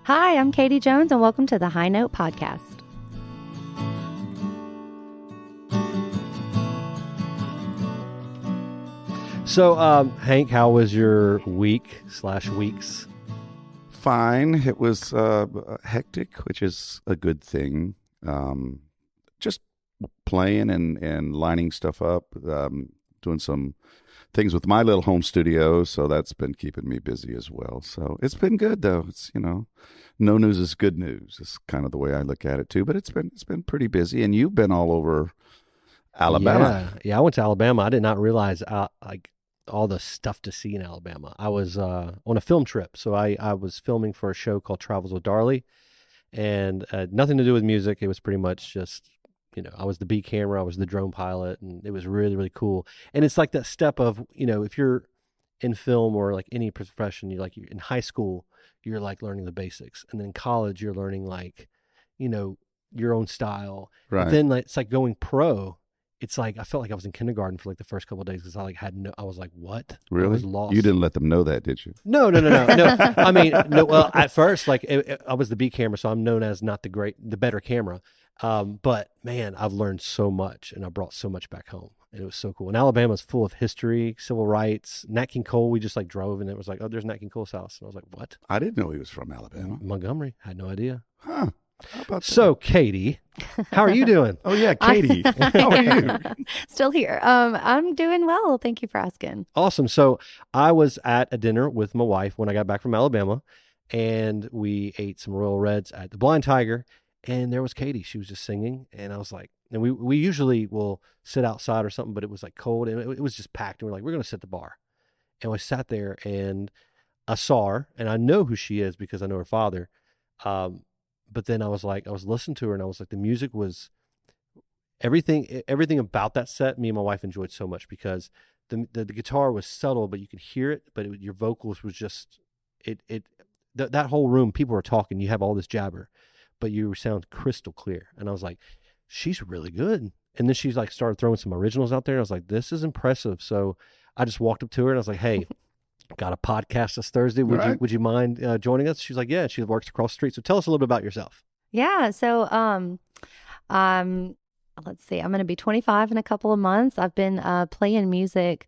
Hi, I'm Katie Jones, and welcome to the High Note Podcast. So, Hank, how was your week/weeks? Fine. It was hectic, which is a good thing. Just playing and lining stuff up, doing some things with my little home studio, so that's been keeping me busy as well. So it's been good, though. It's, no news is good news. It's kind of the way I look at it too. But it's been pretty busy, and you've been all over Alabama. Yeah, I went to Alabama. I did not realize all the stuff to see in Alabama. I was on a film trip, so I was filming for a show called Travels with Darley, and nothing to do with music. It was pretty much just, I was the B camera, I was the drone pilot, and it was really, really cool. And it's like that step of, if you're in film or like any profession, you're in high school, you're like learning the basics, and then in college, you're learning your own style. Right. But then it's like going pro. It's like I felt like I was in kindergarten for like the first couple of days because I was like, what? Really? I was lost. You didn't let them know that, did you? No. I mean, no. Well, at first, I was the B camera, so I'm known as not the better camera. But man, I've learned so much, and I brought so much back home, and it was so cool. And Alabama's full of history, civil rights. Nat King Cole, we just drove, and it was like, oh, there's Nat King Cole's house, and I was like, what? I didn't know he was from Alabama. Montgomery, had no idea. Huh? How about that? So, Katie, how are you doing? Oh yeah, Katie, how are you? Still here. I'm doing well. Thank you for asking. Awesome. So I was at a dinner with my wife when I got back from Alabama, and we ate some Royal Reds at the Blind Tiger, and there was Katie. She was just singing, and I was like, and we usually will sit outside or something, but it was like cold, and it was just packed, and we're like, we're going to sit at the bar. And we sat there, and I saw her, and I know who she is because I know her father. But then I was listening to her, and I was like, the music was everything about that set. Me and my wife enjoyed so much because the guitar was subtle, but you could hear it. But your vocals was just that whole room. People were talking. You have all this jabber, but you sound crystal clear. And I was like, she's really good. And then she's started throwing some originals out there. I was like, this is impressive. So I just walked up to her and I was like, hey. Got a podcast this Thursday. Would you mind joining us? She's like, yeah. She works across the street. So tell us a little bit about yourself. Yeah. So, let's see. I'm going to be 25 in a couple of months. I've been playing music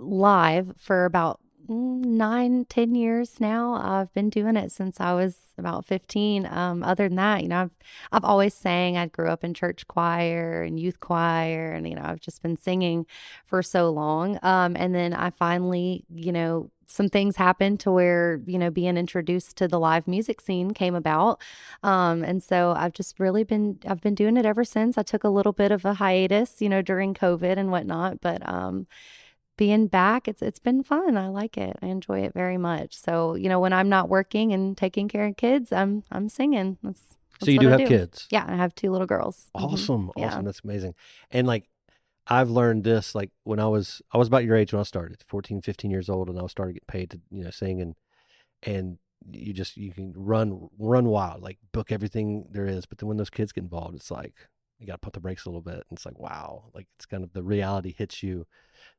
live for about 9-10 years now. I've been doing it since I was about 15. Other than that, I've always sang. I grew up in church choir and youth choir, and I've just been singing for so long. And then I finally, some things happened to where, being introduced to the live music scene came about. And so I've been doing it ever since. I took a little bit of a hiatus, during COVID and whatnot, but being back, it's been fun. I like it. I enjoy it very much. So, when I'm not working and taking care of kids, I'm singing. That's so you do have kids? Yeah, I have 2 little girls. Awesome. Mm-hmm. Awesome. Yeah. That's amazing. And I've learned this, when I was about your age when I started, 14, 15 years old, and I started getting paid to, sing, and you can run wild, book everything there is. But then when those kids get involved, it's like, you got to put the brakes a little bit. And it's like, wow, it's kind of the reality hits you.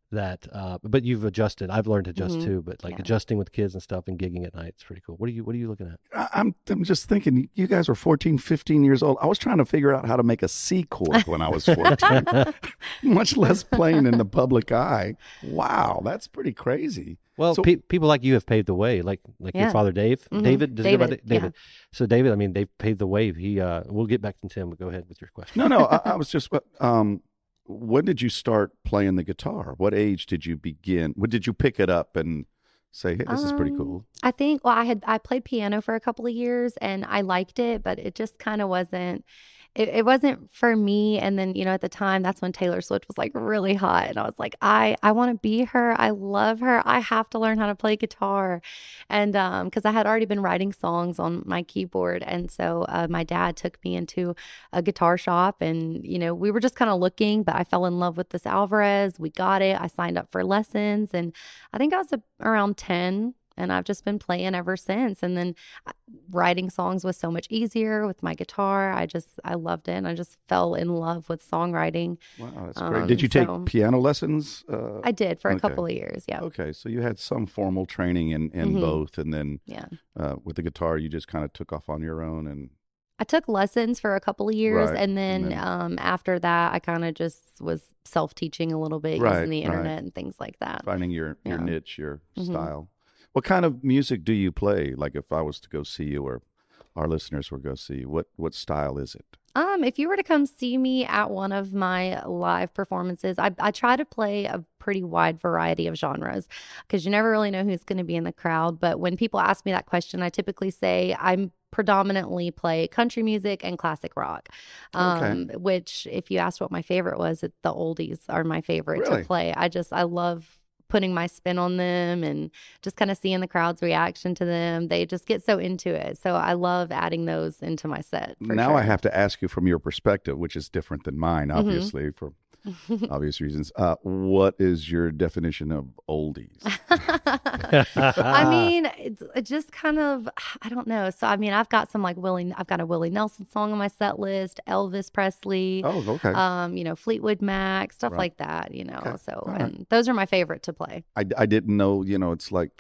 That but you've adjusted. I've learned to adjust too, but adjusting with kids and stuff and gigging at night, it's pretty cool. What are you looking at? I'm just thinking, you guys were 14, 15 years old. I was trying to figure out how to make a C chord when I was 14, much less playing in the public eye. Wow, that's pretty crazy. Well, so, people like you have paved the way, like your father, Dave. Mm-hmm. David. David. Yeah. So David, they've paved the way. We'll get back to Tim, but go ahead with your question. No, I was just when did you start playing the guitar? What age did you begin? When did you pick it up and say, hey, this is pretty cool? I think, I played piano for a couple of years and I liked it, but it just kind of wasn't, it wasn't for me. And then, at the time, that's when Taylor Swift was really hot. And I was like, I want to be her. I love her. I have to learn how to play guitar. And because I had already been writing songs on my keyboard. And so my dad took me into a guitar shop and, we were just kind of looking, but I fell in love with this Alvarez. We got it. I signed up for lessons. And I think I was around 10. and I've just been playing ever since. And then writing songs was so much easier with my guitar. I loved it, and I just fell in love with songwriting. Wow, that's great. Did you take piano lessons? I did for a couple of years. Yeah. Okay, so you had some formal training in both, and then with the guitar, you just kind of took off on your own. And I took lessons for a couple of years, Right. and then after that, I kind of just was self-teaching a little bit using the internet and things like that. Finding your niche, your style. What kind of music do you play? Like if I was to go see you, or our listeners were go see you, what style is it? If you were to come see me at one of my live performances, I try to play a pretty wide variety of genres, because you never really know who's going to be in the crowd. But when people ask me that question, I typically say I predominantly play country music and classic rock, which if you asked what my favorite was, the oldies are my favorite to play. I love putting my spin on them and just kind of seeing the crowd's reaction to them. They just get so into it. So I love adding those into my set. Now I have to ask you from your perspective, which is different than mine, obviously, for obvious reasons. What is your definition of oldies? I mean, it's just kind of, I don't know. So, I mean, I've got some like I've got a Willie Nelson song on my set list, Elvis Presley, Fleetwood Mac, stuff like that, So, and those are my favorite to play. I didn't know, it's like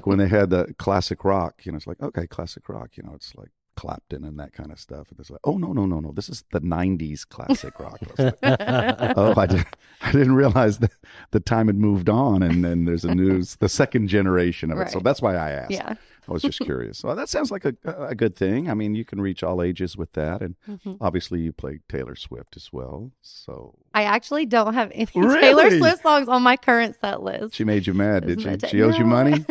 when they had the classic rock, it's like, okay, classic rock, it's like Clapton and that kind of stuff. And it's like, oh, no. This is the 90s classic rock. Like, I didn't realize that the time had moved on, and then there's the second generation of it. So that's why I asked. Yeah. I was just curious. Well, that sounds like a good thing. I mean, you can reach all ages with that. And obviously you play Taylor Swift as well. So I actually don't have any Taylor Swift songs on my current set list. She made you mad, did she? She owes you money?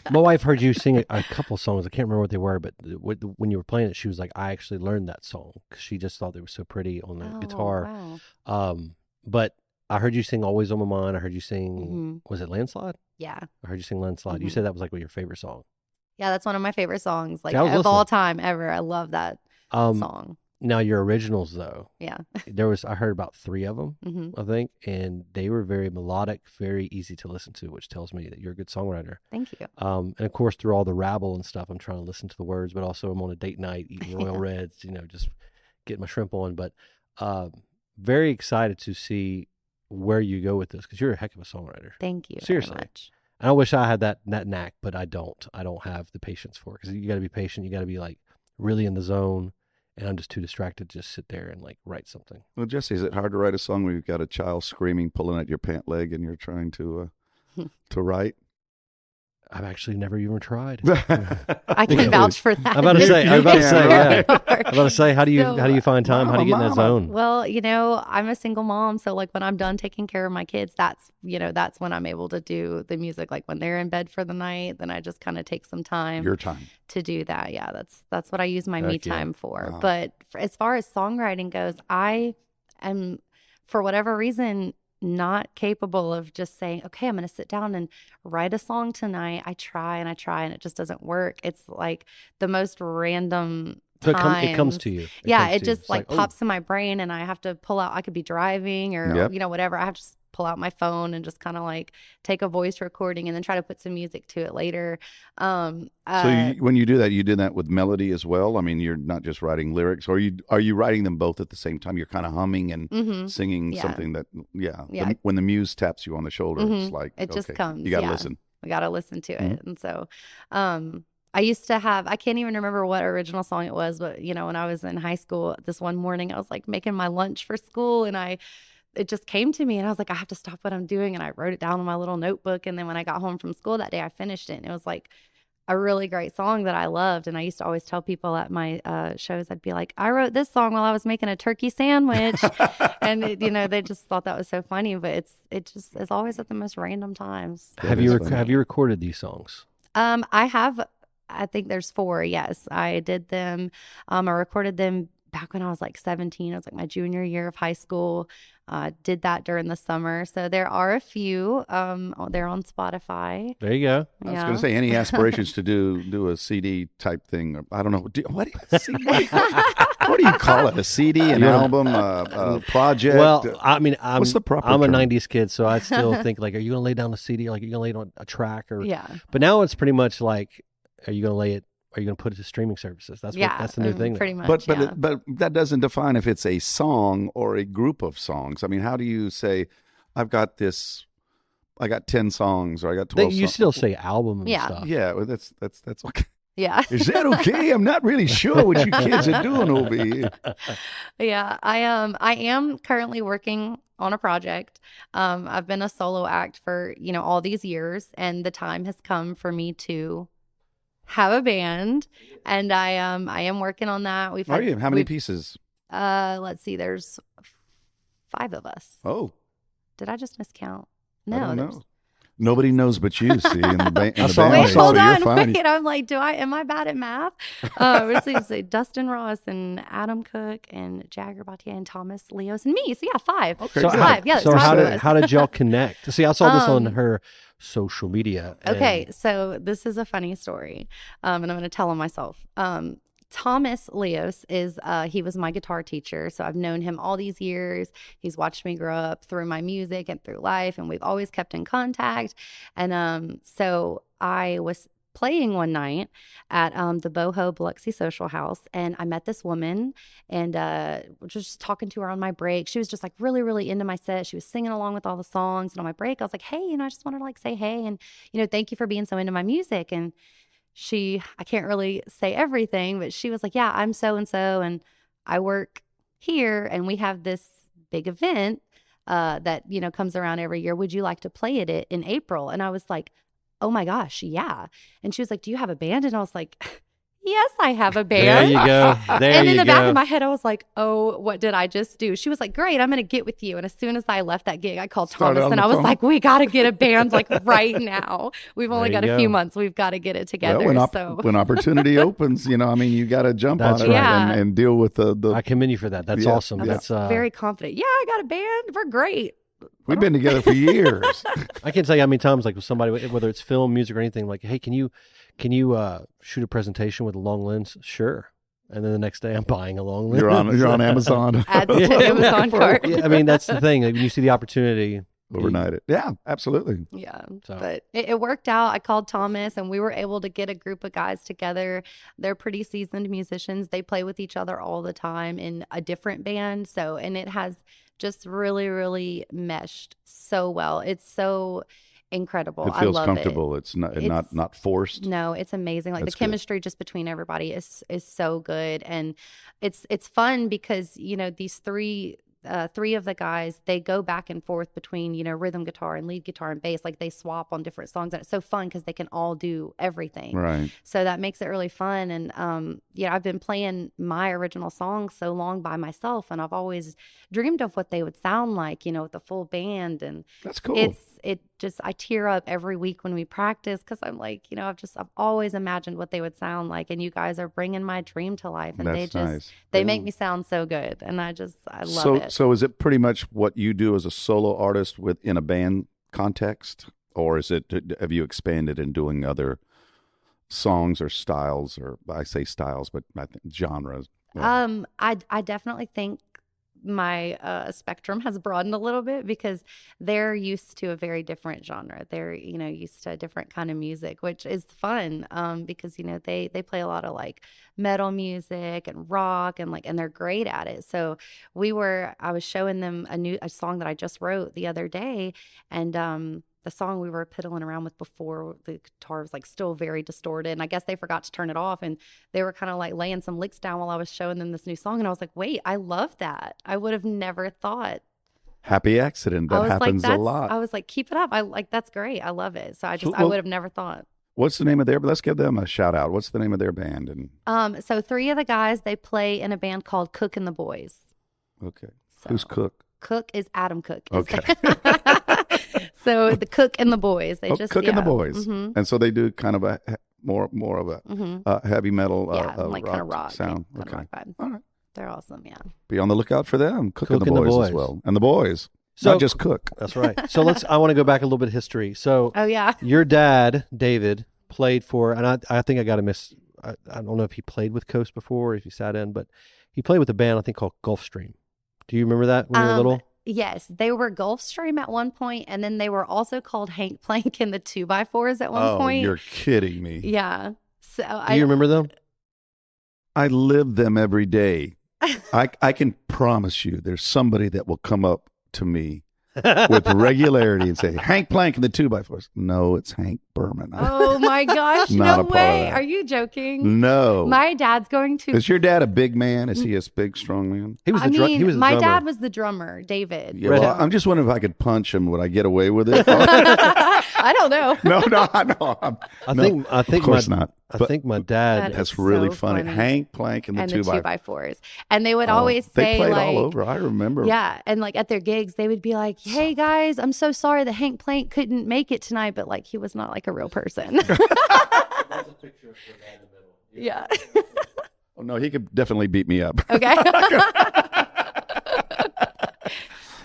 My wife heard you sing a couple songs. I can't remember what they were, but when you were playing it, she was like, I actually learned that song because she just thought they were so pretty on the guitar. Wow. But I heard you sing Always on My Mind. I heard you sing, was it Landslide? Yeah. I heard you sing Landslide. You said that was like your favorite song. Yeah, that's one of my favorite songs, like of all time ever. I love that song. Now your originals, though, yeah, I heard about 3 of them, I think, and they were very melodic, very easy to listen to, which tells me that you're a good songwriter. Thank you. And of course, through all the rabble and stuff, I'm trying to listen to the words, but also I'm on a date night eating Royal Reds, just getting my shrimp on. But very excited to see where you go with this, because you're a heck of a songwriter. Thank you. Seriously. Very much. And I wish I had that knack, but I don't. I don't have the patience for it, because you got to be patient. You got to be like really in the zone, and I'm just too distracted to just sit there and like write something. Well, Jesse, is it hard to write a song where you've got a child screaming, pulling at your pant leg, and you're trying to write? I've actually never even tried. I can vouch for that. I'm about to say, how do you find time? How do you get in that zone? Well, I'm a single mom, so like when I'm done taking care of my kids, that's when I'm able to do the music. Like when they're in bed for the night, then I just kind of take some time. Your time to do that. Yeah, that's what I use my me time for. Wow. But as far as songwriting goes, I am, for whatever reason, not capable of just saying, okay, I'm going to sit down and write a song tonight. I try and it just doesn't work. It's like the most random times. It comes to you. It just like pops in my brain, and I have to pull out. I could be driving or whatever. I have to just pull out my phone and just kind of like take a voice recording and then try to put some music to it later. So when you do that with melody as well? I mean, you're not just writing lyrics, or are you writing them both at the same time? You're kind of humming and singing something that, when the muse taps you on the shoulder, it's like, it just comes. You got to listen. I got to listen to it. And so, I used to have, I can't even remember what original song it was, but when I was in high school, this one morning, I was like making my lunch for school, and it just came to me, and I was like, I have to stop what I'm doing. And I wrote it down in my little notebook. And then when I got home from school that day, I finished it. And it was like a really great song that I loved. And I used to always tell people at my shows, I'd be like, I wrote this song while I was making a turkey sandwich. And they just thought that was so funny, but it's always at the most random times. Have you recorded these songs? I have. I think there's 4. Yes, I did them. I recorded them back when I was like 17. It was like my junior year of high school. Did that during the summer. So there are a few. They're on Spotify. There you go. I was going to say, any aspirations to do a CD type thing? I don't know. What do you call it? A CD, an album, a project? Well, I mean, what's the proper I'm a term? 90s kid, so I still think like, are you going to lay down a CD? Like, are you going to lay it on a track? Or Yeah. But now it's pretty much like, are you going to lay it? Are you going to put it to streaming services? That's the new thing. Pretty much. But that doesn't define if it's a song or a group of songs. I mean, how do you say, I got 10 songs, or I got 12 songs? You still say album and stuff. Yeah, well, that's okay. Yeah. Is that okay? I'm not really sure what you kids are doing over here. Yeah, I am currently working on a project. I've been a solo act for, all these years, and the time has come for me to have a band, and I am working on that. Are you? How many pieces? Let's see, there's 5 of us. Oh. Did I just miscount? I No, don't there's know. Nobody knows but you, see, in the band. Wait, So hold you're on, fine. wait. I'm like, am I bad at math? Let's see, Dustin Ross and Adam Cook and Jagger Battier and Thomas Leos and me. So yeah, 5. Okay, So, good. 5. Yeah. so there's 5 of us. how did y'all connect? See, I saw this on her social media. Okay, so this is a funny story, and I'm going to tell him myself. Thomas Leos he was my guitar teacher. So I've known him all these years. He's watched me grow up through my music and through life, and we've always kept in contact. And so I was playing one night at the Boho Biloxi Social House, and I met this woman, and just talking to her on my break. She was just like really, really into my set. She was singing along with all the songs, and on my break, I was like, hey, I just wanted to like say hey, and thank you for being so into my music. And I can't really say everything, but she was like, yeah, I'm so-and-so, and I work here, and we have this big event that, comes around every year. Would you like to play at it in April? And I was like, oh my gosh, yeah. And she was like, do you have a band? And I was like, yes, I have a band. There you go. And in the back of my head, I was like, oh, what did I just do? She was like, great, I'm going to get with you. And as soon as I left that gig, I called Thomas, and I was like, we got to get a band like right now. We've only got a few months. We've got to get it together. Well, when opportunity opens, you got to jump That's on it right. and deal with the. I commend you for that. That's awesome. That's very confident. Yeah, I got a band. We're great. We've been together for years. I can't tell you how many times, like with somebody, whether it's film, music, or anything, like, hey, can you shoot a presentation with a long lens? Sure. And then the next day, I'm buying a long lens. You're on Amazon. Add to Amazon cart. Yeah, I mean, that's the thing. Like, when you see the opportunity, Overnight it. Yeah, absolutely. Yeah. So. But it worked out. I called Thomas, and we were able to get a group of guys together. They're pretty seasoned musicians. They play with each other all the time in a different band. And it has just really, really meshed so well. It's so incredible. It feels I love comfortable. It. It's not forced. No, it's amazing. Like That's the chemistry just between everybody is so good, and it's fun because these three of the guys, they go back and forth between rhythm guitar and lead guitar and bass. Like they swap on different songs, and it's so fun because they can all do everything. Right. So that makes it really fun. And I've been playing my original songs so long by myself, and I've always dreamed of what they would sound like, with a full band. And that's cool. I tear up every week when we practice because I'm like, I've always imagined what they would sound like, and you guys are bringing my dream to life, and that's nice. They make me sound so good, and I love it. So is it pretty much what you do as a solo artist within a band context, or have you expanded in doing other songs or styles, or I say styles, but I think genres? I definitely think my spectrum has broadened a little bit because they're used to a very different genre. They're used to a different kind of music, which is fun because they play a lot of like metal music and rock and they're great at it. So I was showing them a song that I just wrote the other day, and the song we were piddling around with before, the guitar was like still very distorted, and I guess they forgot to turn it off, and they were kind of like laying some licks down while I was showing them this new song, and I was like, wait, I love that. I would have never thought. Happy accident. That happens a lot. I was like, keep it up. That's great. I love it. So I would have never thought. What's the name of let's give them a shout out. What's the name of their band? And so 3 of the guys, they play in a band called Cook and the Boys. Okay. So, who's Cook? Cook is Adam Cook. Okay. So the Cook and the Boys, they just Cook and the Boys, mm-hmm. and so they do kind of a more of a mm-hmm. Heavy metal, like rock, kind of rock sound. kind Okay, of rock vibe. all right. They're awesome, yeah. Be on the lookout for them. Cooking the Cooking the boys as Boys. well. And the boys. So- Not just cook. That's right. So I want to go back a little bit of history. So Oh, yeah. your dad, David, played for, and I think I got to miss, I don't know if he played with Coast before, if he sat in, but he played with a band, I think, called Gulfstream. Do you remember that when you were little? Yes, they were Gulfstream at one point, and then they were also called Hank Plank and the 2x4s at one point. You're kidding me. Yeah. So Do you remember them? I live them every day. I can promise you there's somebody that will come up to me with regularity and say, Hank Plank and the 2x4s. No, it's Hank Berman. Oh my gosh, Not no a part of way. that. Are you joking? No. My dad's going to. Is your dad a big man? Is he a big, strong man? He was I the mean, he was the my drummer. dad was the drummer, David. Yeah, well, I'm just wondering if I could punch him. Would I get away with it? I don't know. No. I think of course not. I But think my dad. That that's is really so funny. funny. Hank Plank and the And 2x4s. the 2x4s. And they would always they say, played like, all over. I remember. yeah. And like at their gigs, they would be like, hey guys, I'm so sorry that Hank Plank couldn't make it tonight. But like, he was not like a real person. Yeah. Oh, no, he could definitely beat me up. Okay.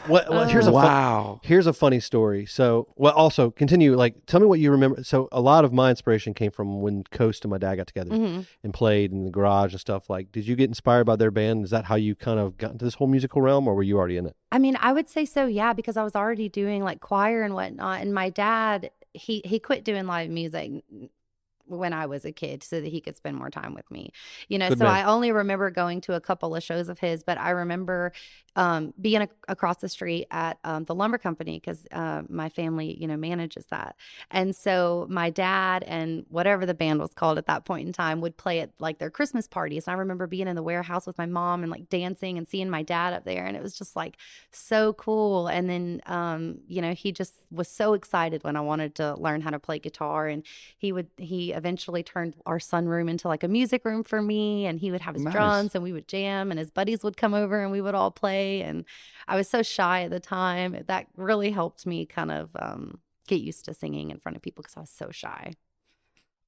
Well, here's a funny story. So, well, also continue. Like, tell me what you remember. So, a lot of my inspiration came from when Coast and my dad got together and played in the garage and stuff. Like, did you get inspired by their band? Is that how you kind of got into this whole musical realm, or were you already in it? I mean, I would say so, yeah, because I was already doing like choir and whatnot. And my dad, he quit doing live music when I was a kid so that he could spend more time with me, you know. Good So man. I only remember going to a couple of shows of his, but I remember being across the street at the lumber company because my family, you know, manages that. And so my dad and whatever the band was called at that point in time would play at like their Christmas parties. And I remember being in the warehouse with my mom and like dancing and seeing my dad up there. And it was just like so cool. And then, you know, he just was so excited when I wanted to learn how to play guitar. And he eventually turned our sunroom into like a music room for me. And he would have his Nice. drums and we would jam and his buddies would come over and we would all play. And I was so shy at the time. That really helped me kind of get used to singing in front of people because I was so shy.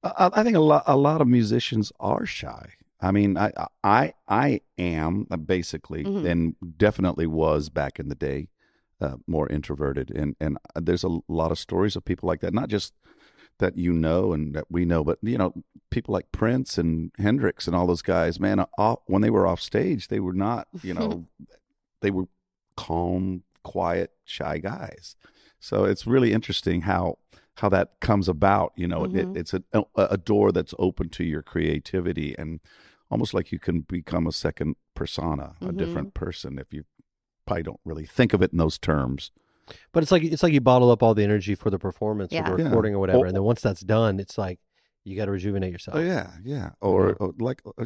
I think a lot of musicians are shy. I mean, I am basically, and definitely was back in the day, more introverted. And there's a lot of stories of people like that, not just that you know and that we know, but you know, people like Prince and Hendrix and all those guys. Man, when they were off stage, they were not, you know, they were calm, quiet, shy guys. So it's really interesting how that comes about. You know, it's a door that's open to your creativity, and almost like you can become a second persona, a different person, if you probably don't really think of it in those terms. But it's like you bottle up all the energy for the performance or Yeah. the Yeah. recording or whatever, Or- and then once that's done, it's like you got to rejuvenate yourself. Oh yeah. Or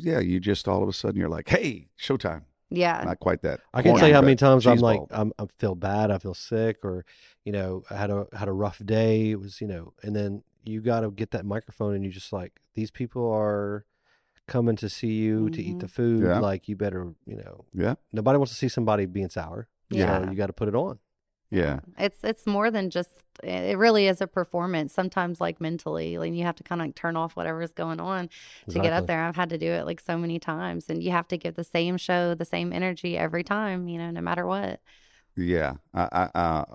you just all of a sudden you're like, hey, showtime. Yeah. Not quite that. I can't corny, tell you how many but times I'm cheese like, ball. I feel bad, I feel sick, or you know, I had a rough day. It was, you know, and then you got to get that microphone and you just like, these people are coming to see you to eat the food. Yeah. Like you better, you know, Yeah. nobody wants to see somebody being sour. Yeah. So you got to put it on. Yeah. It's more than just, it really is a performance. Sometimes like mentally, like you have to kind of like turn off whatever's going on to get Exactly. up there. I've had to do it like so many times, and you have to give the same show, the same energy every time, you know, no matter what. Yeah. I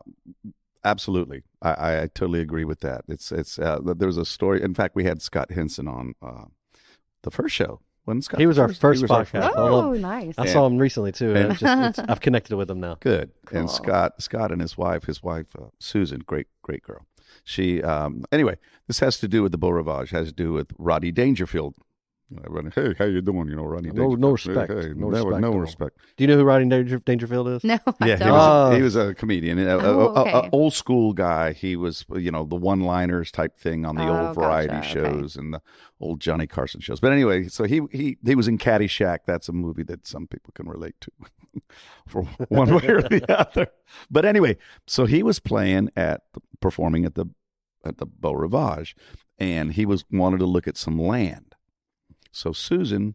absolutely. I totally agree with that. It's there was a story. In fact, we had Scott Henson on the first show. Wasn't Scott He was our first he was our podcast. Oh, nice. I saw him recently too. And I've connected with him now. Good. And Cool. Scott and his wife Susan, great girl. She anyway, this has to do with the Beau Rivage, has to do with Rodney Dangerfield. Hey, how you doing? You know, Rodney Dangerfield. No respect. Hey, No never, respect no at all. respect. Do you know who Rodney Dangerfield is? No, I Yeah, don't. he was a comedian, okay. old school guy. He was, you know, the one-liners type thing on the Oh, old variety gotcha. shows and the old Johnny Carson shows. But anyway, so he was in Caddyshack. That's a movie that some people can relate to, for one way or the other. But anyway, so he was performing at the Beau Rivage, and he wanted to look at some land. So Susan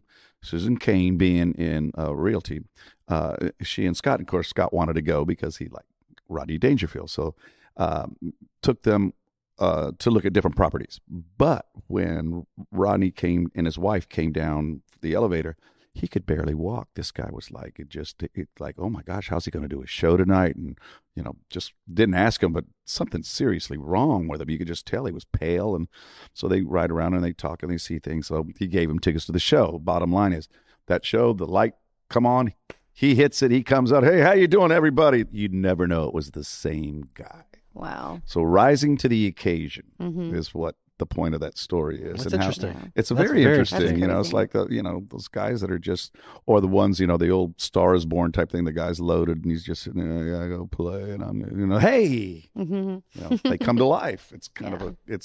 Kane, being in realty, she and Scott, of course, Scott wanted to go because he liked Rodney Dangerfield. So took them to look at different properties. But when Rodney and his wife came down the elevator, he could barely walk. This guy was like, like, oh my gosh, how's he going to do a show tonight? And, just didn't ask him, but something seriously wrong with him. You could just tell he was pale. And so they ride around and they talk and they see things. So he gave him tickets to the show. Bottom line is that show, the light come on, he hits it, he comes out, hey, how you doing, everybody? You'd never know it was the same guy. Wow. So rising to the occasion is what the point of that story is. That's interesting. It's That's very interesting. interesting. It's like those guys that are just, or the ones, the old Star is Born type thing. The guy's loaded and he's just sitting there. Yeah, I go play, and I'm, hey, they come to life. It's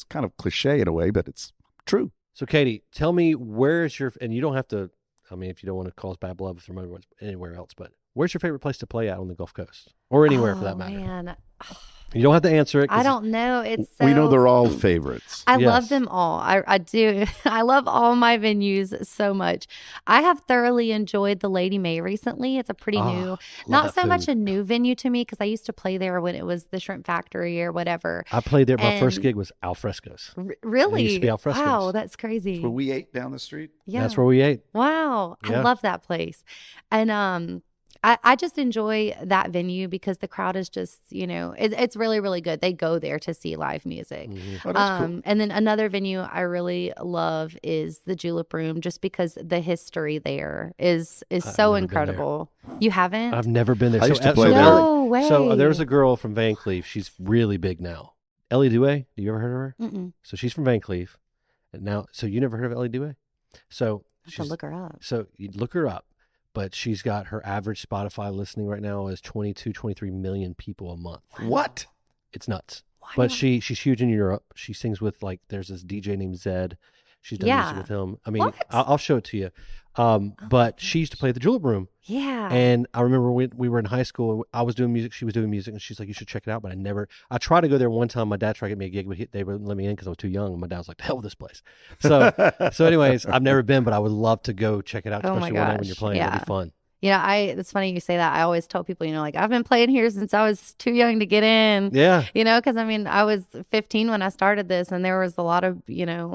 kind of cliche in a way, but it's true. So, Katie, tell me, where's your, and you don't have to, I mean, if you don't want to cause bad blood from anywhere else, but where's your favorite place to play at on the Gulf Coast or anywhere for that matter? Man. You don't have to answer it. I don't know. We know they're all favorites. I love them all. I do. I love all my venues so much. I have thoroughly enjoyed the Lady May recently. It's a pretty new, not so much a new venue to me because I used to play there when it was the Shrimp Factory or whatever. I played there. My first gig was Al Fresco's. Really? It used to be Al Fresco's. Wow, that's crazy. That's where we ate down the street. Yeah. That's where we ate. Wow. Yeah. I love that place. And I just enjoy that venue because the crowd is just, it's really, really good. They go there to see live music. Oh, that's cool. And then another venue I really love is the Julep Room, just because the history there is so incredible. You haven't? I've never been there. I used to play there. No way. So there's a girl from Van Cleef. She's really big now. Ellie Dewey. Do you ever heard of her? Mm-mm. So she's from Van Cleef. And now, so you never heard of Ellie Dewey? So I have to look her up. So you look her up. But she's got her average Spotify listening right now is 23 million people a month. What? It's nuts. But she's huge in Europe. She sings with there's this DJ named Zed. She's done music with him. I mean, I'll show it to you. But she used to play at the Julep Room. Yeah. And I remember when we were in high school, I was doing music, she was doing music, and she's like, you should check it out. But I tried to go there one time. My dad tried to get me a gig, but they wouldn't let me in because I was too young. And my dad was like, the hell with this place. So anyways, I've never been, but I would love to go check it out, especially when you're playing. It'll be fun. It's funny you say that. I always tell people, I've been playing here since I was too young to get in. Yeah. Because I was 15 when I started this, and there was a lot of, there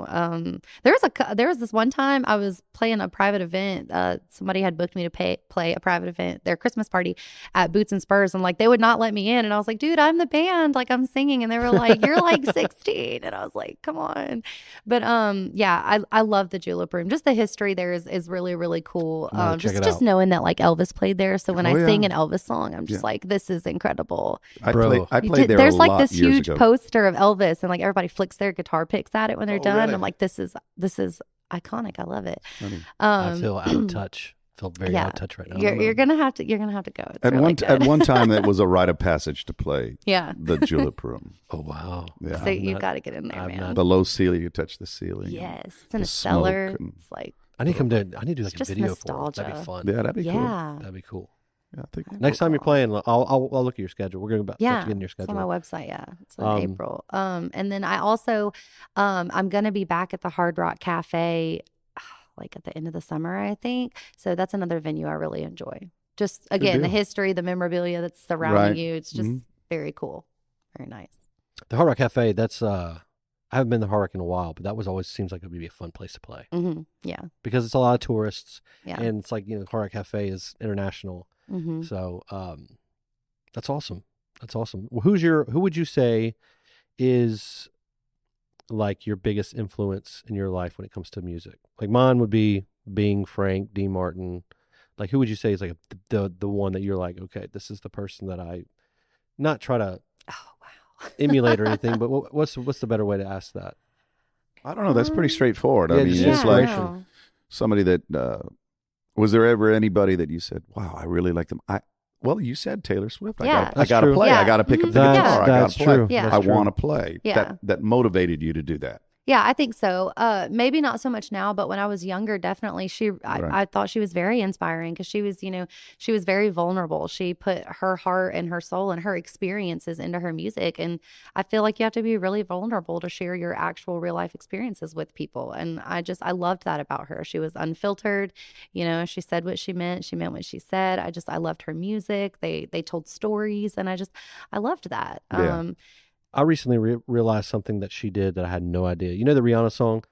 was this one time I was playing a private event. Somebody had booked me to play a private event, their Christmas party at Boots and Spurs, and they would not let me in. And I was like, dude, I'm the band, I'm singing, and they were like, you're 16, and I was like, come on. But I love the Julep Room. Just the history there is really, really cool. Just knowing that Elvis played there, so when I sing an Elvis song, I'm just like, this is incredible. I played there. There's a lot this years huge ago. poster of Elvis, and everybody flicks their guitar picks at it when they're done. Really? I'm like, this is iconic. I love it. I feel out of touch. I feel very out of touch right now. You're gonna have to go. It's really good. At one time, it was a rite of passage to play. Yeah. The Julep Room. Oh wow. Yeah. So you've got to get in there, man. The low ceiling, you touch the ceiling. Yes, it's in a cellar. It's like. I need to do a video nostalgia. for it. That'd be fun. Yeah, that'd be cool. That'd be cool. Yeah, I think Next time you're playing, I'll look at your schedule. We're going to get in your it's schedule. on my website. Yeah, it's in April. And then I also, I'm going to be back at the Hard Rock Cafe, at the end of the summer, I think. So that's another venue I really enjoy. Just again, the history, the memorabilia that's surrounding you. It's just very cool, very nice. The Hard Rock Cafe. That's I haven't been to Hard Rock in a while, but that always seems like it would be a fun place to play. Mm-hmm. Yeah, because it's a lot of tourists. Yeah, and it's Hard Rock Cafe is international. Mm-hmm. So that's awesome. That's awesome. Well, who would you say is your biggest influence in your life when it comes to music? Mine would be Bing, Frank, Dean Martin. Who would you say is the one that you're okay, this is the person that I not try to emulate or anything, but what's the better way to ask that? I don't know. That's pretty straightforward. Yeah, I mean, it's somebody that was there ever anybody that you said, wow, I really like them? Well, you said Taylor Swift. Yeah. I got to play. Yeah. I got to pick up the guitar. I got to play. True. Yeah. I want to play. Yeah. That motivated you to do that. Yeah, I think so. Maybe not so much now, but when I was younger, definitely I thought she was very inspiring because she was, she was very vulnerable. She put her heart and her soul and her experiences into her music. And I feel like you have to be really vulnerable to share your actual real life experiences with people. And I loved that about her. She was unfiltered. She said what she meant. She meant what she said. I loved her music. They told stories, and I loved that. Yeah. I recently realized something that she did that I had no idea. You know the Rihanna song,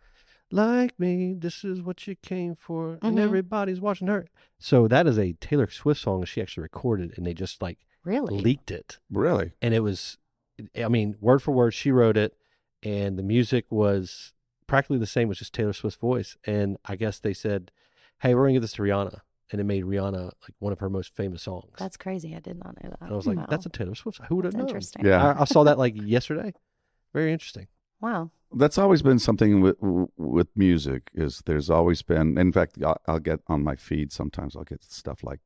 like me, this is what you came for, and Mhm. everybody's watching her. So that is a Taylor Swift song she actually recorded, and they just like Really? leaked it. Really? And it was, I mean, word for word, she wrote it, and the music was practically the same, it was just Taylor Swift's voice. And I guess they said, hey, we're going to give this to Rihanna. And it made Rihanna like one of her most famous songs. That's crazy. I did not know that. And I was like, Wow. that's a Taylor Swift song. Who would have That's known? interesting. Yeah. I saw that like yesterday. Very interesting. Wow. That's always been something with music. Is there's always been. In fact, I'll get on my feed sometimes. I'll get stuff like,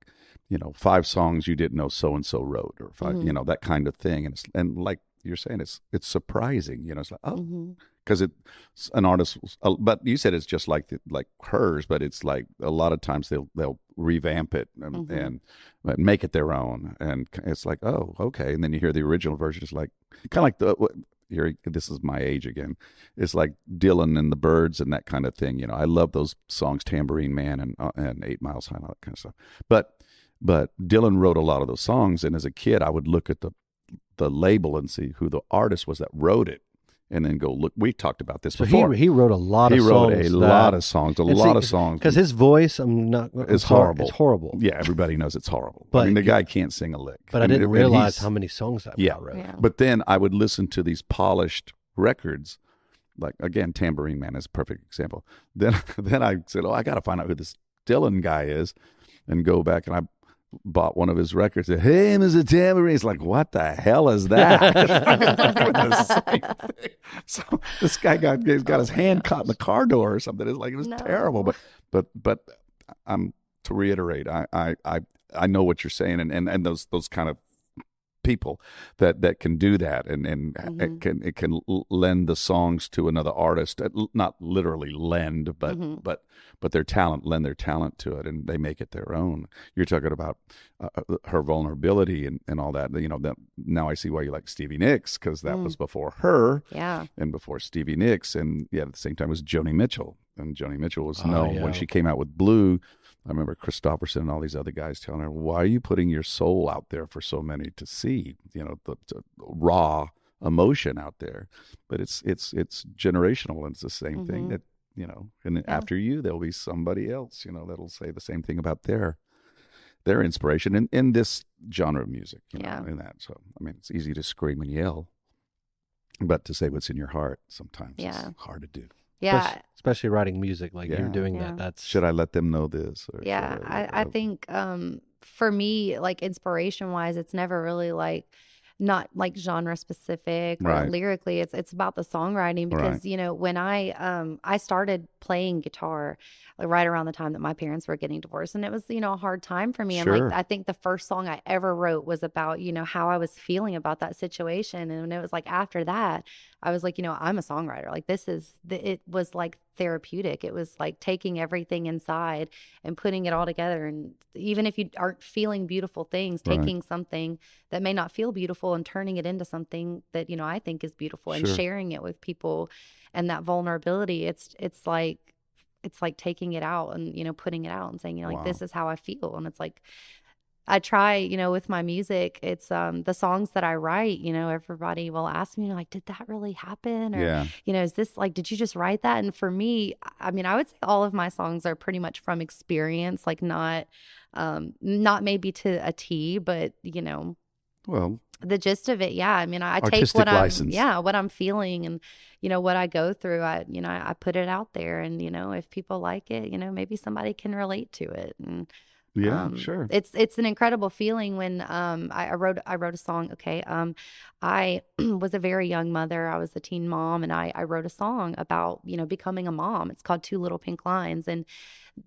5 songs you didn't know so and so wrote, or 5, Mhm. that kind of thing. And like you're saying, it's surprising. It's like, oh, Mhm. because it's an artist. But you said it's just like hers, but it's like a lot of times they'll revamp it and make it their own, and it's like, oh, okay. And then you hear the original version. It's like kind of like here. This is my age again. It's like Dylan and the Birds and that kind of thing. I love those songs, Tambourine Man and 8 Miles High and all that kind of stuff. But Dylan wrote a lot of those songs, and as a kid, I would look at the label and see who the artist was that wrote it, and then go look. We talked about this So before. he wrote a lot of songs. He wrote a lot of songs, because his voice, It's horrible. It's horrible. Yeah, everybody knows it's horrible. But I mean, the guy can't sing a lick. But I didn't realize how many songs that guy wrote. Yeah. But then I would listen to these polished records, like again, Tambourine Man is a perfect example. Then I said, oh, I got to find out who this Dylan guy is, and go back, and I bought one of his records. Said, hey, Mr. Tambourine. It's like, what the hell is that? The same thing. So this guy he's got his hand caught in the car door or something. It's like, it was No. terrible. But to reiterate, I know what you're saying, and those kind of people that can do that, and it can lend the songs to another artist, not literally lend, but their talent, lend their talent to it, and they make it their own. You're talking about her vulnerability and all that. That now I see why you like Stevie Nicks, because that was before her, Yeah. and before Stevie Nicks, and at the same time was Joni Mitchell, and Joni Mitchell was known when she came out with Blue. I remember Christopherson and all these other guys telling her, why are you putting your soul out there for so many to see? The raw emotion out there. But it's generational, and it's the same thing that, and after you, there'll be somebody else, that'll say the same thing about their inspiration in this genre of music, in that. So, I mean, it's easy to scream and yell, but to say what's in your heart sometimes is hard to do. Yeah. Especially writing music like you're doing Yeah. that. That's Should I let them know this? Or Yeah, I think for me, like inspiration wise, it's never really like not like genre specific or Right. lyrically. It's about the songwriting because Right. when I started playing guitar like right around the time that my parents were getting divorced, and it was a hard time for me. And Sure. like I think the first song I ever wrote was about how I was feeling about that situation, and when it was like after that, I was like I'm a songwriter. Like it was like therapeutic. It was like taking everything inside and putting it all together. And even if you aren't feeling beautiful things, Right. taking something that may not feel beautiful and turning it into something that, I think is beautiful and Sure. sharing it with people, and that vulnerability, it's like taking it out and, putting it out and saying, like, Wow. this is how I feel. And it's like, I try, with my music, it's the songs that I write, everybody will ask me, like, did that really happen? Or, Yeah. is this like, did you just write that? And for me, I mean, I would say all of my songs are pretty much from experience, like not maybe to a T, but, Well, the gist of it. Yeah. I mean, I take Artistic license. what I'm feeling and, what I go through. I put it out there, and, if people like it, maybe somebody can relate to it. And, yeah, sure. it's an incredible feeling when I wrote a song. Okay. I was a very young mother. I was a teen mom, and I wrote a song about, becoming a mom. It's called Two Little Pink Lines. And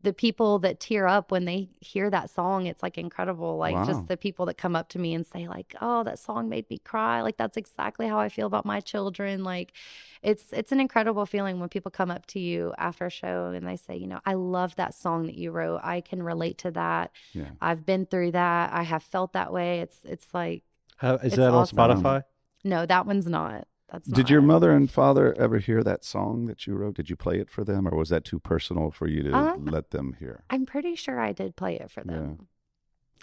the people that tear up when they hear that song, it's like incredible. Like Wow. just the people that come up to me and say like, oh, that song made me cry. Like that's exactly how I feel about my children. Like it's an incredible feeling when people come up to you after a show and they say, I love that song that you wrote. I can relate to that. Yeah. I've been through that. I have felt that way. It's like, is it's that awesome. on Spotify? no, that one's not. That's Did not your it. mother and father ever hear that song that you wrote? Did you play it for them, or was that too personal for you to let them hear? I'm pretty sure I did play it for them. Yeah.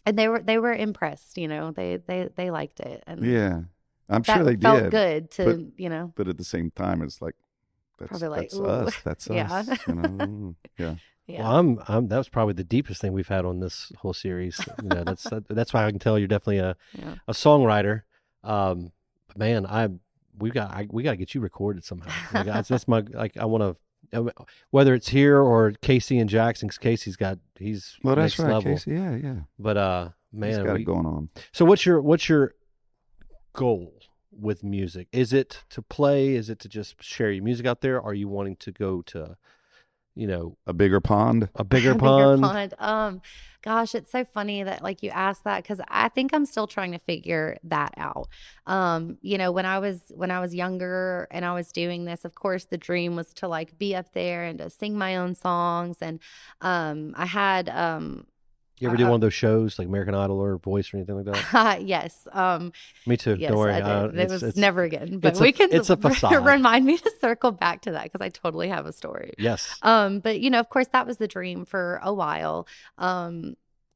And they were impressed, they liked it. And Yeah. I'm that sure they felt did. good to, But at the same time, it's like, Probably like, that's ooh. us. That's Yeah. us. You know? Yeah. Yeah. Well, that was probably the deepest thing we've had on this whole series. That's why I can tell you're definitely Yeah. a songwriter. But man, we got to get you recorded somehow. Like, that's my like. I want to, whether it's here or Casey and Jackson. 'Cause he's Well, that's next right, level. Casey. Yeah, yeah. But He's man, got it going on. so what's your goal with music? Is it to play? Is it to just share your music out there? Are you wanting to go to, A bigger pond. a bigger Bigger pond? pond. Gosh, it's so funny that like you asked that because I think I'm still trying to figure that out. When I was younger and I was doing this, of course, the dream was to like be up there and to sing my own songs. And I had You ever do one of those shows like American Idol or Voice or anything like that? yes. Me too. Yes, Don't worry. I did. It was never again. But it's we can it's a facade. remind me to circle back to that because I totally have a story. Yes. But of course, that was the dream for a while.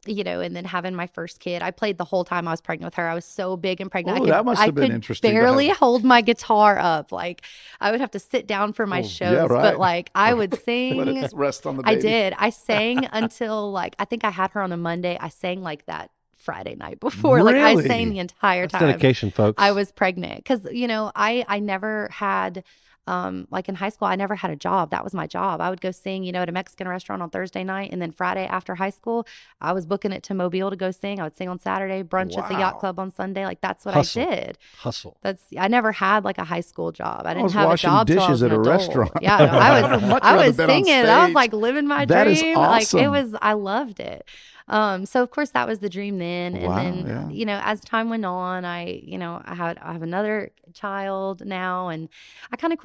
And then having my first kid, I played the whole time I was pregnant with her. I was so big and pregnant. Oh, that must have been I could interesting to barely have. hold my guitar up. Like I would have to sit down for my shows, yeah, right. but like I would Let sing. it rest on the I baby. did. I sang until like I think I had her on a Monday. I sang like that Friday night before. Like I Really? sang the entire That's time dedication, folks. I was pregnant because I never had like in high school I never had a job. That was my job. I would go sing at a Mexican restaurant on Thursday night, and then Friday after high school I was booking it to Mobile to go sing. I would sing on Saturday, brunch at the yacht Wow. club on Sunday. Like that's what Hustle. I did. Hustle. I never had like a high school job. I didn't was have a washing job till I dishes was an at a adult. restaurant. Yeah, no, I'd much I rather was been on singing. I was stage. like living my That is dream. Like awesome. I loved it. So of course that was the dream then. Wow, And then, yeah. as time went on, I have another child now, and I kind of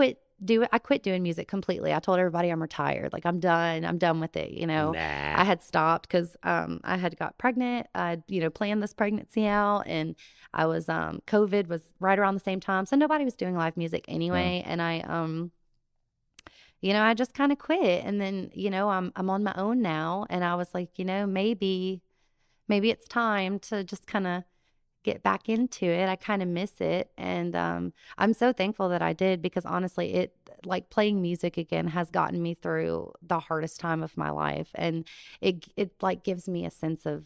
I quit doing music completely. I told everybody I'm retired. Like I'm done with it. Nah. I had stopped because I had got pregnant. I'd planned this pregnancy out, and I was COVID was right around the same time, so nobody was doing live music anyway. And I just kind of quit. And then I'm on my own now, and I was like, maybe it's time to just kind of get back into it. I kind of miss it. And I'm so thankful that I did, because honestly, it like playing music again has gotten me through the hardest time of my life. And it like gives me a sense of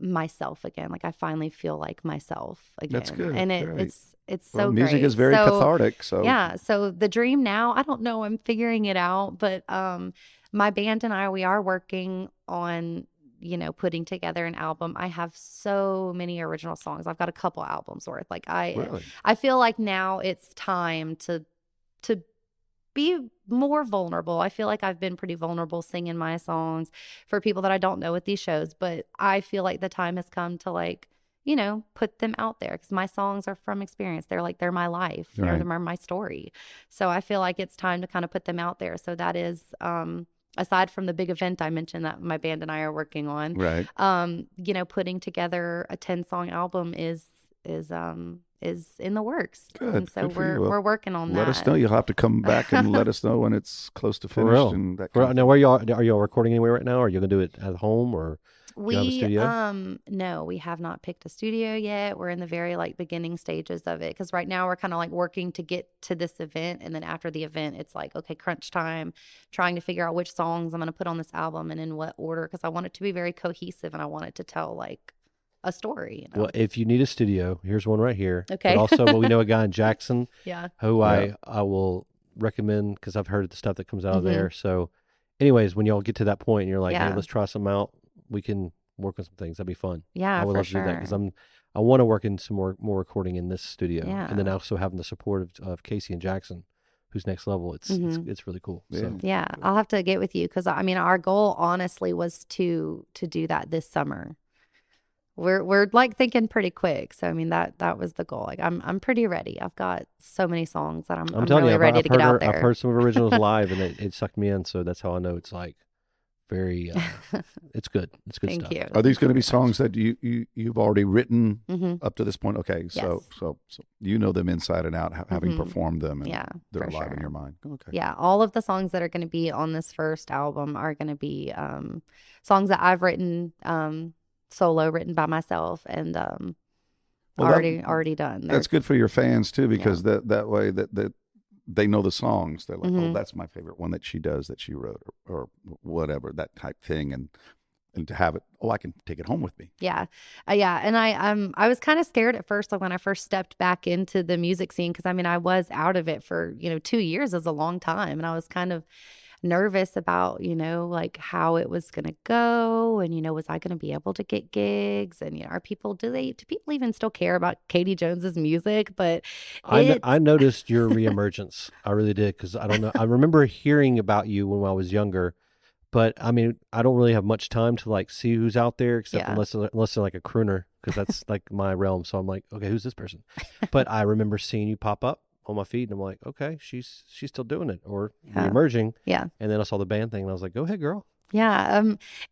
myself again. Like I finally feel like myself again. That's good. And Great. it's so Well, music great. is very So, cathartic. So yeah. So the dream now, I don't know, I'm figuring it out, but my band and we are working on putting together an album. I have so many original songs. I've got a couple albums worth. Like Really? I feel like now it's time to be more vulnerable. I feel like I've been pretty vulnerable singing my songs for people that I don't know at these shows, but I feel like the time has come to like, put them out there, because my songs are from experience. They're my life. Right. They're my story. So I feel like it's time to kind of put them out there. So that is, aside from the big event I mentioned that my band and I are working on, Right. putting together a 10-song album is in the works. Good. And so Good for you. Well, we're working on that. Let us know. You'll have to come back and let us know when it's close to For finished. real. And that kind of Now, are y'all recording anywhere right now? Or are you gonna do it at home, or do you have a studio? No, we have not picked a studio yet. We're in the very like beginning stages of it, because right now we're kind of like working to get to this event, and then after the event it's like, okay, crunch time, trying to figure out which songs I'm going to put on this album and in what order, because I want it to be very cohesive and I want it to tell like a story. Well, if you need a studio, here's one right here. Okay. But also, we know a guy in Jackson Yeah. who Yeah. I will recommend, because I've heard the stuff that comes out of Mhm. there. So, anyways, when y'all get to that point and you're like, Yeah. hey, let's try some out, we can work on some things. That'd be fun. Yeah, I would for love to do that, sure. because I want to work in some more recording in this studio, and then Yeah. also having the support of Casey and Jackson, who's next level. It's Mhm. it's really cool. Yeah. So Yeah, I'll have to get with you, because I mean our goal honestly was to do that this summer. We're like thinking pretty quick, so I mean that was the goal. Like I'm pretty ready. I've got so many songs that I'm telling really you, ready I've to get out I've there. heard some originals live, and it sucked me in. So that's how I know it's like very. It's good. It's good Thank stuff. you. Are these going to be songs that you've already written Hmm. up to this point? Okay, so Yes. so you know them inside and out, having Mhm. performed them, and Yeah, they're for alive in sure. your mind. Okay. Yeah, all of the songs that are going to be on this first album are going to be songs that I've written solo, written by myself, and Well, already done. That's good for your fans too, because that way that they know the songs. They're like, Mm-hmm. oh, that's my favorite one that she does, that she wrote, or whatever, that type thing. And to have it, oh, I can take it home with me. Yeah. Yeah. And I was kind of scared at first, like when I first stepped back into the music scene, because I mean, I was out of it for, 2 years is a long time. And I was kind of nervous about, like how it was going to go. And, was I going to be able to get gigs? And, do people even still care about Katie Jones's music? But I noticed your reemergence. I really did. Cause I don't know. I remember hearing about you when I was younger. But I mean, I don't really have much time to like see who's out there, except unless they're like a crooner, because that's like my realm. So I'm like, okay, who's this person? But I remember seeing you pop up on my feed, and I'm like, okay, she's still doing it, or emerging. Yeah. And then I saw the band thing, and I was like, go ahead, girl. Yeah,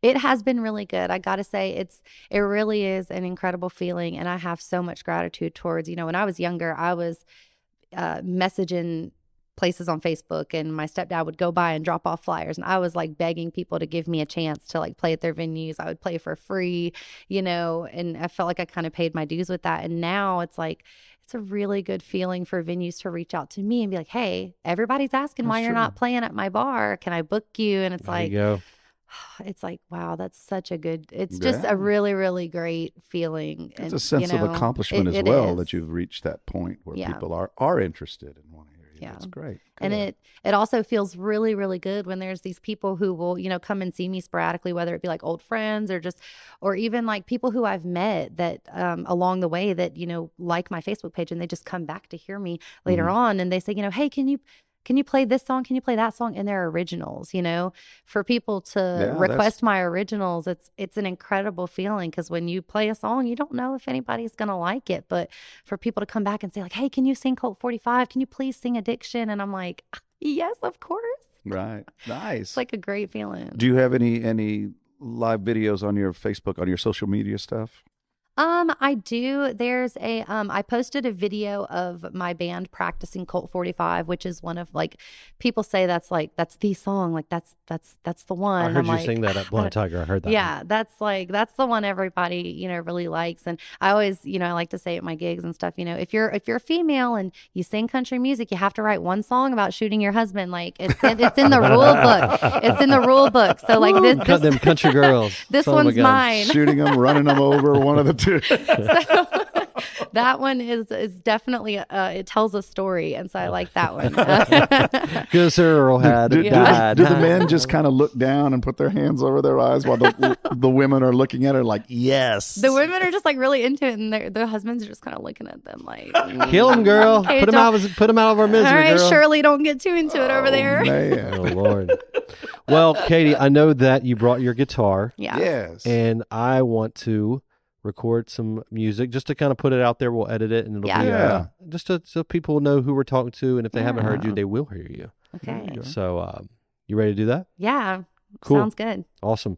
it has been really good. I got to say, it really is an incredible feeling, and I have so much gratitude towards. When I was younger, I was messaging places on Facebook, and my stepdad would go by and drop off flyers, and I was like begging people to give me a chance to like play at their venues. I would play for free, and I felt like I kind of paid my dues with that. And now it's like, it's a really good feeling for venues to reach out to me and be like, hey, everybody's asking why you're not playing at my bar. Can I book you? And it's There like, you go. it's like, wow, that's such a good, it's just a really, really great feeling. It's and, a sense of accomplishment as it well, is. that you've reached that point where people are interested and want to hear you. Yeah. That's great. And it also feels really, really good when there's these people who will, come and see me sporadically, whether it be like old friends or even like people who I've met that along the way that, like my Facebook page, and they just come back to hear me later on, and they say, hey, can you play this song? Can you play that song? And they're originals, for people to request my originals. It's an incredible feeling, because when you play a song, you don't know if anybody's going to like it. But for people to come back and say like, hey, can you sing Colt 45? Can you please sing Addiction? And I'm like, yes, of course. Right. Nice. It's like a great feeling. Do you have any live videos on your Facebook, on your social media stuff? I do. There's I posted a video of my band practicing Colt 45, which is one of like, people say that's the song. Like that's the one. I heard you like, sing that at Blind Tiger. I heard that. Yeah. That's the one everybody, really likes. And I always, I like to say at my gigs and stuff, if you're a female and you sing country music, you have to write one song about shooting your husband. Like it's in the rule book. It's in the rule book. So like Cut them country girls. This one's mine. Shooting them, running them over, one of the two. So that one is definitely it tells a story, and so I like that one. Because Earl had died. Do the men just kind of look down and put their hands over their eyes while the women are looking at her like, yes? The women are just like really into it, and their husbands are just kind of looking at them like, kill him, girl. Okay, put him out of our misery. All right, girl. Shirley, don't get too into it over there. Man. Oh Lord. Well, Katie, I know that you brought your guitar. Yeah. Yes. And I want to record some music just to kind of put it out there. We'll edit it, and it'll be just so people know who we're talking to, and if they haven't heard you, they will hear you. Okay. So you ready to do that? Yeah. Cool. Sounds good. Awesome.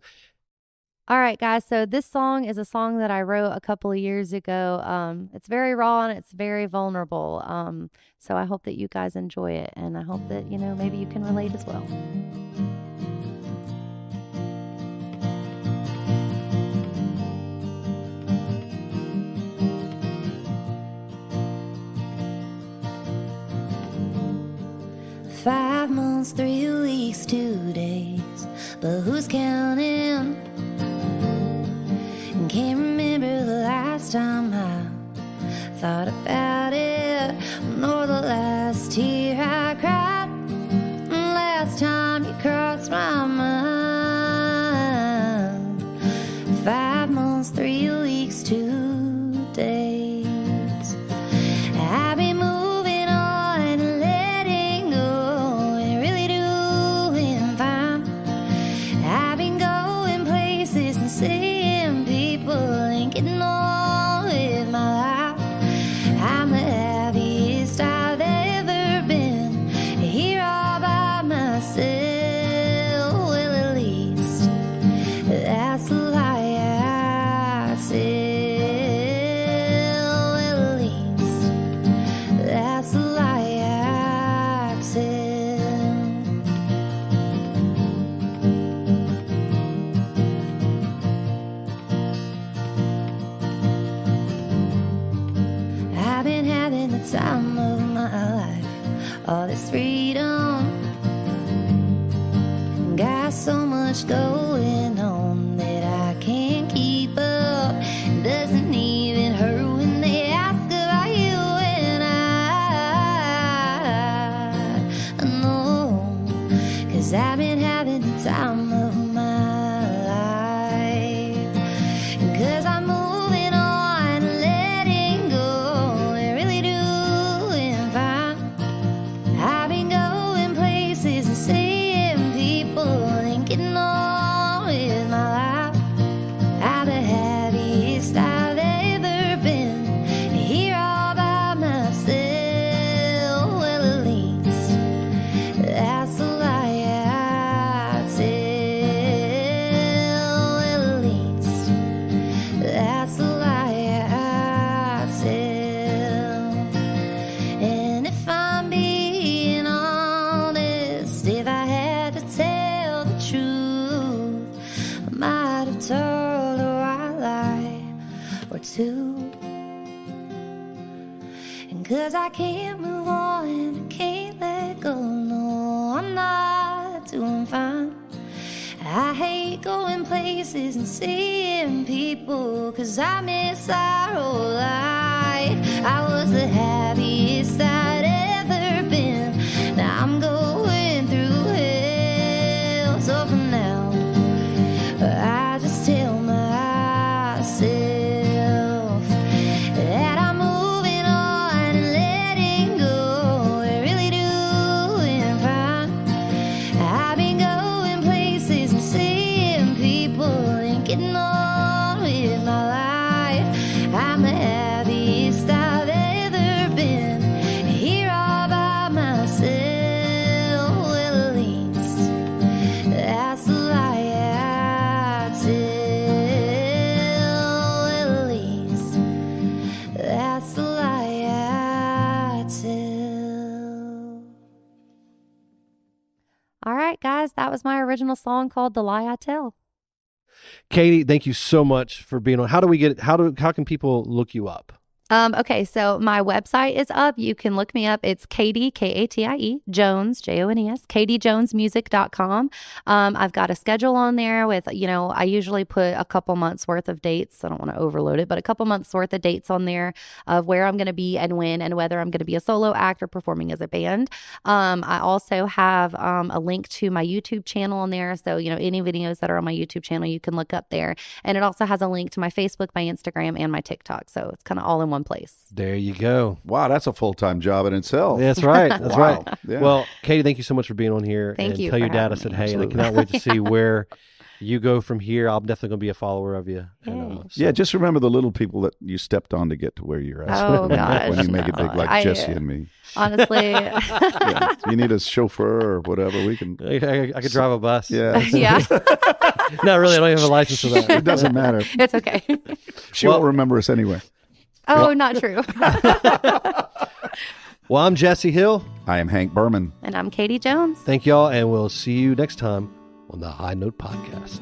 All right, guys. So this song is a song that I wrote a couple of years ago. It's very raw and it's very vulnerable. So I hope that you guys enjoy it, and I hope that, maybe you can relate as well. Five months, 3 weeks, 2 days, but who's counting? Can't remember the last time I thought about it, nor the last tear I cried, last time you crossed my mind. 5 months, 3 weeks, 2 days. I've been moving on and letting go, and really doing fine. I've been going places and seeing people and getting on with my life. I'm the happiest I've ever been, here all by myself. Well, at least that's the lie I tell. Well, at least that's the lie I tell. I've been having the time of my life, all this freedom. Got so much going on that I can't keep up. It doesn't even hurt when they ask about you, and I know, 'cause I've been having the time of my life. 'Cause I'm moving on, letting go, and really doing fine. I've been going places and seeing people and getting on with my life. I'm the happiest I've ever been, here all by myself. Well, at least that's a lie I tell. Well, at least that's a lie I tell. And if I'm being honest, if I had to tell the truth, I might have told a white lie or two. And 'cause I can't move on, I can't let go, no, I'm not doing fine. I hate going places and seeing people, 'cause I miss our old life. I was the happiest I'd ever been. Now I'm going through hell. So for now, I just tell myself that I'm moving on and letting go, and really doing fine. I've been going places and seeing people and getting on with my life. I'm the happiest I've ever been, here all by myself. Well, at least that's a lie I tell. Well, at least that's a lie I tell. All right, guys, that was my original song called The Lie I Tell. Katie, thank you so much for being on. How can people look you up? Okay, so my website is up. You can look me up. It's Katie, Katie Jones, Jones, katiejonesmusic.com. I've got a schedule on there with, I usually put a couple months worth of dates. I don't want to overload it, but a couple months worth of dates on there of where I'm going to be and when, and whether I'm going to be a solo act or performing as a band. I also have a link to my YouTube channel on there. So, any videos that are on my YouTube channel, you can look up there. And it also has a link to my Facebook, my Instagram, and my TikTok. So it's kind of all in one place. There you go. Wow, that's a full-time job in itself. That's right. That's Wow. right. Yeah. Well, Katie, thank you so much for being on here. Thank you Tell for your dad I having said me. hey, and I cannot wait to see where you go from here. I'm definitely going to be a follower of you. And, Yeah, just remember the little people that you stepped on to get to where you're at. Oh, when, gosh, when you make it big, like no. Jesse and me. Honestly. Yeah. You need a chauffeur or whatever. We can. I could drive a bus. Yeah. Yeah. No, really, I don't even have a license for that. It doesn't matter. It's okay. She won't remember us anyway. Oh, not true. Well, I'm Jesse Hill. I am Hank Berman. And I'm Katie Jones. Thank y'all, and we'll see you next time on the High Note Podcast.